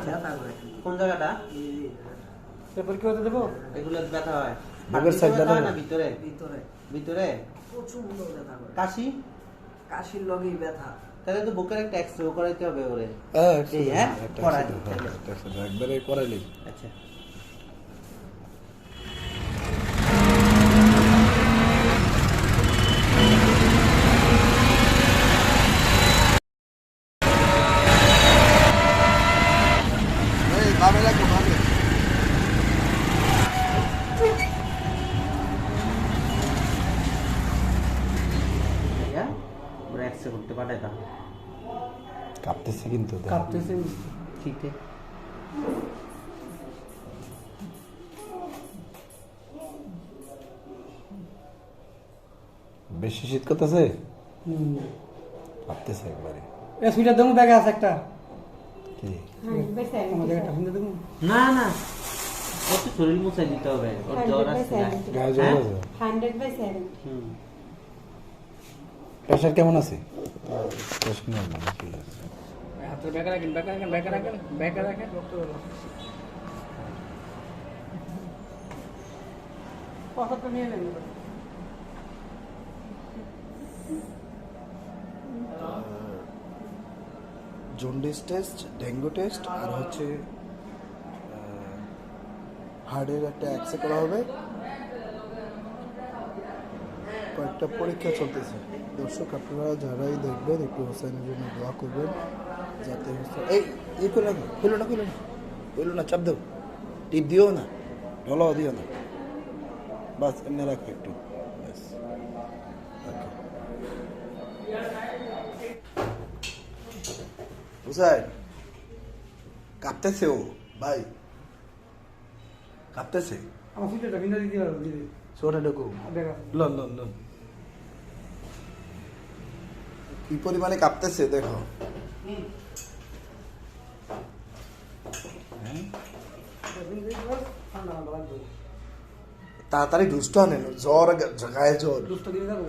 ব্যথা করে। কোন জায়গাটা? এরপর কি হতে দেবো? এগুলো ব্যথা হয় বুকের সাইড ব্যথা হয় ব্যথা না ভিতরে? ভিতরে ভিতরে প্রচন্ড ব্যথা করে। কাশি? কাশির লগেই ব্যথা। তাহলে তো বুকের একটা এক্সরে করাইতে হবে ওরে। হ্যাঁ এই, হ্যাঁ? করাই। একবারে করাইলি। আচ্ছা ভাবে লাগবে ভাবে। ভাইয়া ওরা এক্সরে করতে পাঠায় তা কাঁপতেছে কিন্তু কাঁপতেছে। ঠিক আছে। বেশি শীত করতেছে, কাঁপতেছে একবারে। এ সুইটার দেবো, ব্যাগে আছে একটা। কি আমাদের একটা ফোন দেবো। না না ওর তো শরীর মুছাই দিতে হবে, ওর জ্বর আসছে না। গায়ে জ্বর আছে? 100/7 হুম প্রেশার কেমন আছে? প্রেশার নরমাল ঠিক আছে। হাতের ব্যাগে রাখেন, ব্যাগে রাখেন, ব্যাগে রাখেন, ব্যাগে রাখেন। কথাটা নিয়ে নেন। জন্ডিস টেস্ট, ডেঙ্গু টেস্ট, আর হচ্ছে হার্টের একটা এক্সরে করা হবে। কয়েকটা পরীক্ষা চলতেছে। দর্শক আপনারা যারাই দেখবেন একটু হোসেনের জন্য দোয়া করবেন, যাতে হোসেন এই খুলে না, খুলো না, খুলো না, খুলো না, চাপ দাও, টিপ দিও না, ঢলাও দিও না, বাস এমনি রাখো একটু, ব্যাস। হুসাইন কাঁপতেছে, ও ভাই কাঁপতেছে। আমার সুইটারটা ভিন্ন দিতে পারবো দিদি। ছোটা ঢুকু দেখা লন লন লন, কি পরিমাণে কাঁপতেছে দেখো। ঠান্ডা ঠান্ডা লাগবে। তাড়াতাড়ি ঢুসটা আনেন, জ্বর গায়ে জ্বর। দুধটা দিয়ে যাবো।